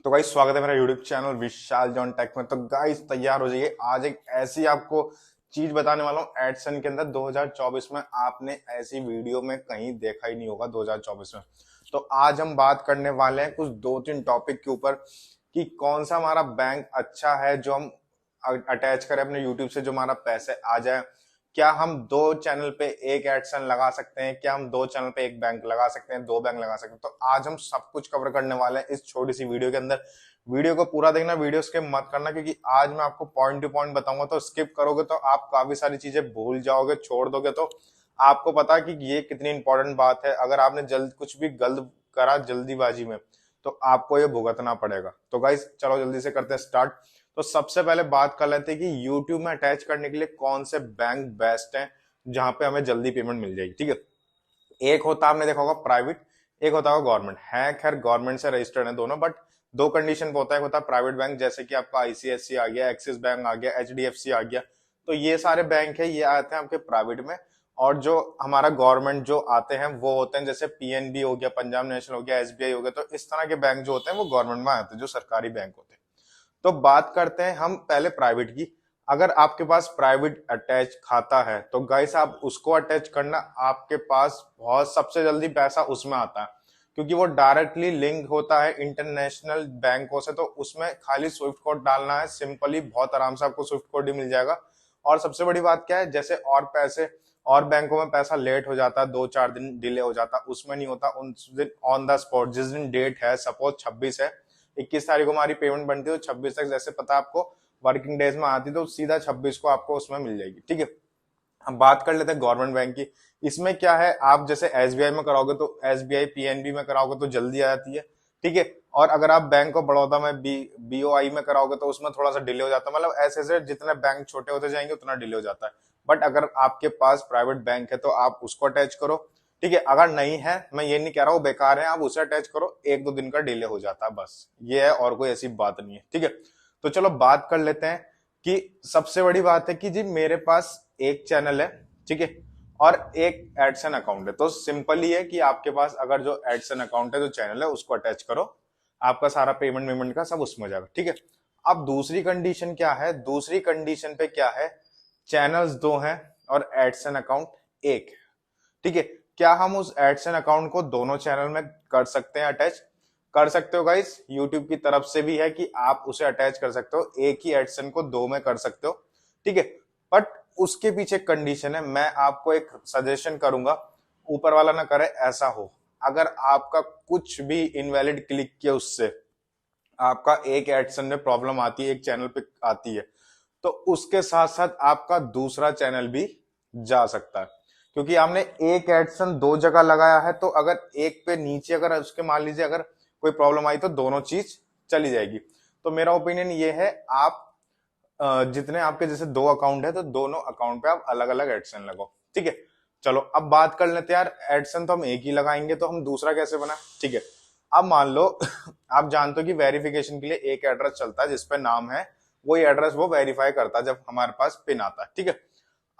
तो गाइस स्वागत है मेरा यूट्यूब चैनल विशाल जॉन टेक में। तो गाइस तैयार हो जाइए, आज एक ऐसी आपको चीज बताने वाला हूँ एडसन के अंदर 2024 में आपने ऐसी वीडियो में कहीं देखा ही नहीं होगा 2024 में। तो आज हम बात करने वाले हैं कुछ दो तीन टॉपिक के ऊपर कि कौन सा हमारा बैंक अच्छा है जो हम अटैच करें अपने यूट्यूब से, जो हमारा पैसे आ जाए। क्या हम दो चैनल पे एक एडसन लगा सकते हैं, क्या हम दो चैनल पे एक बैंक लगा सकते हैं, दो बैंक लगा सकते हैं। तो आज हम सब कुछ कवर करने वाले हैं इस छोटी सी वीडियो के अंदर। वीडियो को पूरा देखना, वीडियो स्किप मत करना, क्योंकि आज मैं आपको पॉइंट टू पॉइंट बताऊंगा। तो स्किप करोगे तो आप काफी सारी चीजें भूल जाओगे, छोड़ दोगे तो आपको पता कि ये कितनी इंपॉर्टेंट बात है। अगर आपने जल्द कुछ भी गलत करा जल्दीबाजी में तो आपको ये भुगतना पड़ेगा। तो गाइस चलो जल्दी से करते हैं स्टार्ट। तो सबसे पहले बात कर लेते हैं कि YouTube में अटैच करने के लिए कौन से बैंक बेस्ट हैं जहां पे हमें जल्दी पेमेंट मिल जाएगी। ठीक है, एक होता आपने देखा होगा प्राइवेट, एक होता होगा गवर्नमेंट है। खैर गवर्नमेंट से रजिस्टर्ड है दोनों, बट दो कंडीशन पे होता है। एक होता है प्राइवेट बैंक, जैसे कि आपका आईसीआईसी आ गया, एक्सिस बैंक आ गया, एचडीएफसी आ गया। तो ये सारे बैंक है, ये आते हैं आपके प्राइवेट में। और जो हमारा गवर्नमेंट जो आते हैं वो होते हैं जैसे पीएनबी हो गया, पंजाब नेशनल हो गया, एसबीआई हो गया। तो इस तरह के बैंक जो होते हैं वो गवर्नमेंट में आते हैं, जो सरकारी बैंक होते हैं। तो बात करते हैं हम पहले प्राइवेट की। अगर आपके पास प्राइवेट अटैच खाता है तो गाइस आप उसको अटैच करना, आपके पास बहुत सबसे जल्दी पैसा उसमें आता है, क्योंकि वो डायरेक्टली लिंक होता है इंटरनेशनल बैंकों से। तो उसमें खाली स्विफ्ट कोड डालना है, सिंपली बहुत आराम से आपको स्विफ्ट कोड ही मिल जाएगा। और सबसे बड़ी बात क्या है, जैसे और पैसे और बैंकों में पैसा लेट हो जाता है, 2-4 दिन डिले हो जाता, उसमें नहीं होता। उस दिन ऑन द स्पॉट, जिस दिन डेट है, सपोज 26 है, 21 तारीख को हमारी पेमेंट बनती है तो 26 तक जैसे पता आपको वर्किंग डेज में आती, तो सीधा 26 को आपको उसमें मिल जाएगी। ठीक है, हम बात कर लेते हैं गवर्नमेंट बैंक की। इसमें क्या है, आप जैसे एसबीआई में कराओगे तो एसबीआई पीएनबी में कराओगे तो जल्दी आ जाती है। ठीक है, और अगर आप बैंक ऑफ बड़ौदा में बीओआई में कराओगे तो उसमें थोड़ा सा डिले हो जाता है। मतलब ऐसे ऐसे जितने बैंक छोटे होते जाएंगे उतना डिले हो जाता है। बट अगर आपके पास प्राइवेट बैंक है तो आप उसको अटैच करो। ठीक है, अगर नहीं है, मैं ये नहीं कह रहा हूँ बेकार है, आप उसे अटैच करो, 1-2 दिन का डिले हो जाता है, बस ये है, और कोई ऐसी बात नहीं है। ठीक है, तो चलो बात कर लेते हैं कि सबसे बड़ी बात है कि जी मेरे पास एक चैनल है, ठीक है, और एक एडसन अकाउंट है। तो सिंपल ही है कि आपके पास अगर जो एडसन अकाउंट है, जो चैनल है, उसको अटैच करो, आपका सारा पेमेंट वेमेंट का सब उसमें हो जाएगा। ठीक है, अब दूसरी कंडीशन क्या है, दूसरी कंडीशन पे क्या है, चैनल्स दो हैं और एडसन अकाउंट एक है। ठीक है, क्या हम उस एडसन अकाउंट को दोनों चैनल में कर सकते हैं अटैच? कर सकते हो गाइस, यूट्यूब की तरफ से भी है कि आप उसे अटैच कर सकते हो, एक ही एडसन को दो में कर सकते हो। ठीक है, बट उसके पीछे कंडीशन है, मैं आपको एक सजेशन करूंगा, ऊपर वाला ना करे ऐसा हो। अगर आपका कुछ भी इनवैलिड क्लिक किया उससे आपका एक एडसन में प्रॉब्लम आती है, एक चैनल पे आती है, तो उसके साथ साथ आपका दूसरा चैनल भी जा सकता है। क्योंकि आपने एक एडसन दो जगह लगाया है, तो अगर एक पे नीचे अगर उसके मान लीजिए अगर कोई प्रॉब्लम आई तो दोनों चीज चली जाएगी। तो मेरा ओपिनियन ये है, आप जितने आपके जैसे दो अकाउंट है तो दोनों अकाउंट पे आप अलग अलग एडसन लगाओ। ठीक है, चलो अब बात कर लेते हैं यार, एडसन तो हम एक ही लगाएंगे तो हम दूसरा कैसे बना। ठीक है, अब मान लो आप जानते हो कि वेरिफिकेशन के लिए एक एड्रेस चलता है जिसपे नाम है, वही एड्रेस वो वेरीफाई करता है जब हमारे पास पिन आता है। ठीक है,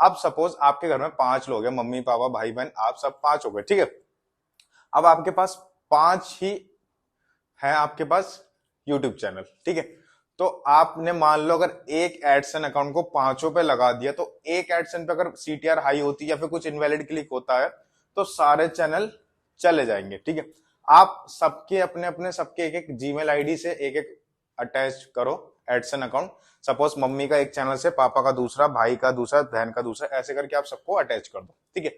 अब सपोज आपके घर में 5 लोग हैं, मम्मी पापा भाई बहन, आप सब 5 हो गए। ठीक है, अब आपके पास 5 ही है आपके पास यूट्यूब चैनल। ठीक है, तो आपने मान लो अगर एक एडसन अकाउंट को पांचों पे लगा दिया, तो एक एडसन पे अगर सीटीआर हाई होती है या फिर कुछ इनवैलिड क्लिक होता है तो सारे चैनल चले जाएंगे। ठीक है, आप सबके अपने अपने सबके एक एक जीमेल आईडी से एक एक अटैच करो एडसन अकाउंट। सपोज मम्मी का एक चैनल से, पापा का दूसरा, भाई का दूसरा, बहन का दूसरा, ऐसे करके आप सबको अटैच कर दो। ठीक है,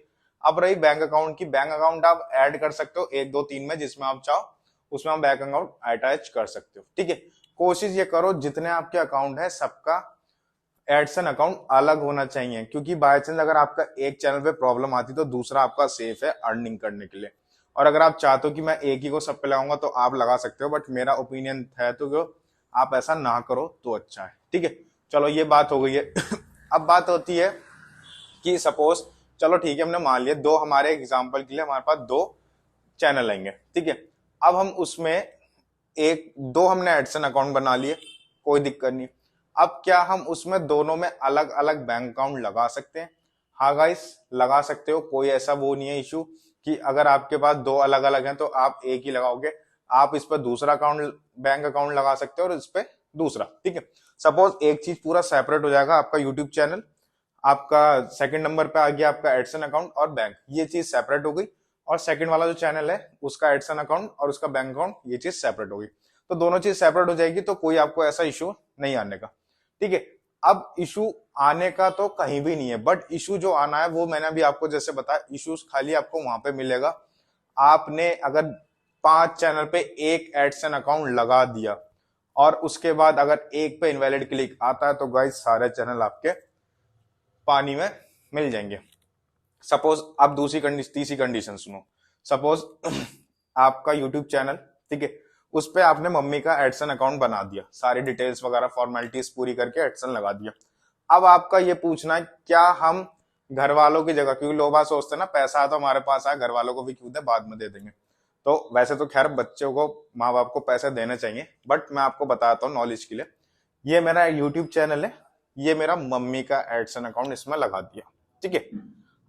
अब रही बैंक अकाउंट की, बैंक अकाउंट आप ऐड कर सकते हो 1 2 3 में, जिसमें आप चाहो उसमें आप बैंक अकाउंट अटैच कर सकते हो। ठीक है, कोशिश ये करो जितने आपके अकाउंट है सबका एडसन अकाउंट अलग होना चाहिए, क्योंकि बाय चांस अगर आपका एक चैनल पे प्रॉब्लम आती तो दूसरा आपका सेफ है अर्निंग करने के लिए। और अगर आप चाहते हो कि मैं एक ही को सब पे लगाऊंगा तो आप लगा सकते हो, बट मेरा ओपिनियन है तो आप ऐसा ना करो तो अच्छा है। ठीक है, चलो ये बात हो गई है अब बात होती है कि सपोज, चलो ठीक है, हमने मान लिया दो, हमारे एग्जाम्पल के लिए हमारे पास दो चैनल आएंगे। ठीक है, अब हम उसमें एक दो हमने एडसन अकाउंट बना लिए, कोई दिक्कत नहीं। अब क्या हम उसमें दोनों में अलग अलग बैंक अकाउंट लगा सकते हैं? हाँ गाइस, लगा सकते हो, कोई ऐसा वो नहीं है इशू कि अगर आपके पास दो अलग अलग हैं तो आप एक ही लगाओगे। आप इस पर दूसरा अकाउंट, बैंक अकाउंट लगा सकते हो और इस पे दूसरा, ठीक है। सपोज एक चीज पूरा सेपरेट हो जाएगा, आपका यूट्यूब चैनल, आपका सेकंड नंबर पे आ गया आपका एडसन अकाउंट और बैंक, ये चीज सेपरेट हो गई। और सेकंड वाला जो चैनल है उसका एडसन अकाउंट और उसका बैंक अकाउंट, ये चीज सेपरेट हो गई। तो दोनों चीज सेपरेट हो जाएगी, तो कोई आपको ऐसा इशू नहीं आने का, ठीक है। अब इशू आने का तो कहीं भी नहीं है, बट इशू जो आना है वो मैंने अभी आपको जैसे बताया, इशूज खाली आपको वहां पे मिलेगा। आपने अगर 5 चैनल पे एक एडसन अकाउंट लगा दिया और उसके बाद अगर एक पे इनवैलिड क्लिक आता है, तो गाइस सारे चैनल आपके पानी में मिल जाएंगे। सपोज आप तीसरी कंडीशन सुनो। सपोज आपका यूट्यूब चैनल, ठीक है, उस पे आपने मम्मी का एडसन अकाउंट बना दिया, सारी डिटेल्स वगैरह फॉर्मेलिटीज पूरी करके एडसन लगा दिया। अब आपका ये पूछना है, क्या हम घर वालों की जगह, क्योंकि लोग बात सोचते हैं ना पैसा तो हमारे पास है, घर वालों को भी क्यों दे, बाद में दे देंगे। तो वैसे तो खैर बच्चों को, माँ बाप को पैसे देने चाहिए, बट मैं आपको बताता हूँ नॉलेज के लिए। ये मेरा यूट्यूब चैनल है, ये मेरा मम्मी का एडसन अकाउंट इसमें लगा दिया, ठीक है।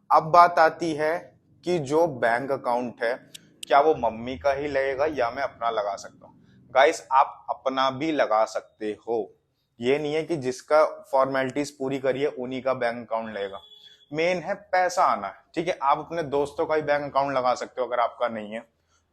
अब बात आती है कि जो बैंक अकाउंट है, क्या वो मम्मी का ही लगेगा या मैं अपना लगा सकता हूँ? गाइस आप अपना भी लगा सकते हो, ये नहीं है कि जिसका फॉर्मेलिटीज पूरी करिए उन्हीं का बैंक अकाउंट लगेगा। मेन है पैसा आना है, ठीक है। आप अपने दोस्तों का ही बैंक अकाउंट लगा सकते हो अगर आपका नहीं है,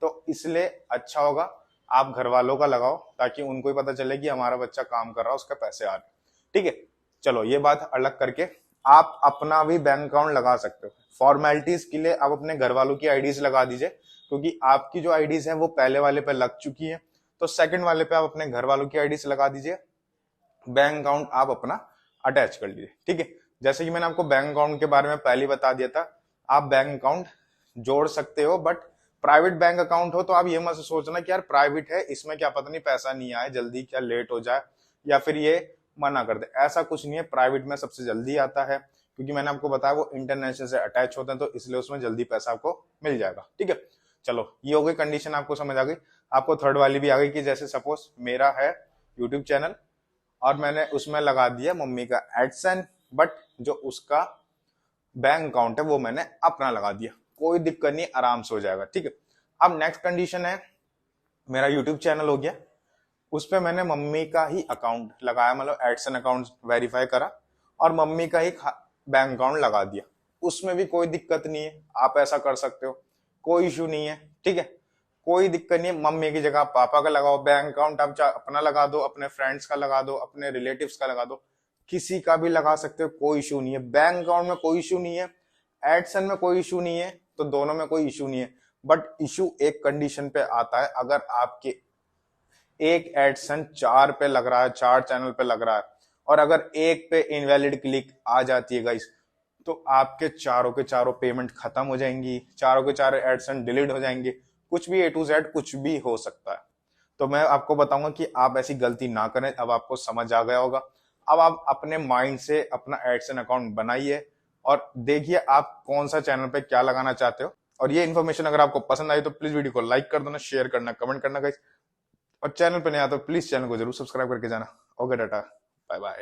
तो इसलिए अच्छा होगा आप घर वालों का लगाओ, ताकि उनको ही पता चले कि हमारा बच्चा काम कर रहा है, उसके पैसे आ रहे, ठीक है। चलो ये बात अलग करके, आप अपना भी बैंक अकाउंट लगा सकते हो। फॉर्मेलिटीज के लिए आप अपने घर वालों की आईडीज लगा दीजिए, क्योंकि आपकी जो आईडीज है वो पहले वाले पे लग चुकी है, तो सेकंड वाले पे आप अपने घर वालों की आईडीज लगा दीजिए, बैंक अकाउंट आप अपना अटैच कर लीजिए, ठीक है। जैसे कि मैंने आपको बैंक अकाउंट के बारे में पहले बता दिया था, आप बैंक अकाउंट जोड़ सकते हो, बट प्राइवेट बैंक अकाउंट हो तो आप ये मत सोचना कि यार प्राइवेट है, इसमें क्या पता नहीं पैसा नहीं आए जल्दी, क्या लेट हो जाए या फिर ये मना कर दे, ऐसा कुछ नहीं है। प्राइवेट में सबसे जल्दी आता है, क्योंकि मैंने आपको बताया वो इंटरनेशनल से अटैच होते हैं, तो इसलिए उसमें जल्दी पैसा आपको मिल जाएगा, ठीक है। चलो ये हो गई कंडीशन, आपको समझ आ गई। आपको थर्ड वाली भी आ गई कि जैसे सपोज मेरा है यूट्यूब चैनल और मैंने उसमें लगा दिया मम्मी का एडसन, बट जो उसका बैंक अकाउंट है वो मैंने अपना लगा दिया, कोई दिक्कत नहीं, आराम से हो जाएगा, ठीक है। अब नेक्स्ट कंडीशन है, मेरा यूट्यूब चैनल हो गया, उस पे मैंने मम्मी का ही अकाउंट लगाया, मतलब एडसन अकाउंट वेरीफाई करा और मम्मी का ही बैंक अकाउंट लगा दिया, उसमें भी कोई दिक्कत नहीं है, आप ऐसा कर सकते हो, कोई इशू नहीं है, ठीक है। कोई दिक्कत नहीं है, मम्मी की जगह पापा का लगाओ बैंक अकाउंट, आप अपना लगा दो, अपने फ्रेंड्स का लगा दो, अपने रिलेटिव्स का लगा दो, किसी का भी लगा सकते हो, कोई इशू नहीं है। बैंक अकाउंट में कोई इशू नहीं है, एडसन में कोई इशू नहीं है, तो दोनों में कोई इशू नहीं है। बट इशू एक कंडीशन पे आता है, अगर आपके एक एडसन 4 पे लग रहा है, 4 चैनल पे लग रहा है, और अगर एक पे इनवैलिड क्लिक आ जाती है गाइस, तो आपके चारों के चारों पेमेंट खत्म हो जाएंगी, चारों के चारों एडसन डिलीट हो जाएंगे, कुछ भी A to Z कुछ भी हो सकता है। तो मैं आपको बताऊंगा कि आप ऐसी गलती ना करें। अब आपको समझ आ गया होगा, अब आप अपने माइंड से अपना एडसन अकाउंट बनाइए और देखिए आप कौन सा चैनल पे क्या लगाना चाहते हो। और ये इन्फॉर्मेशन अगर आपको पसंद आई तो प्लीज वीडियो को लाइक कर देना, शेयर करना, कमेंट करना गाइस, और चैनल पे नहीं आता तो प्लीज चैनल को जरूर सब्सक्राइब करके जाना। Okay tata, bye bye.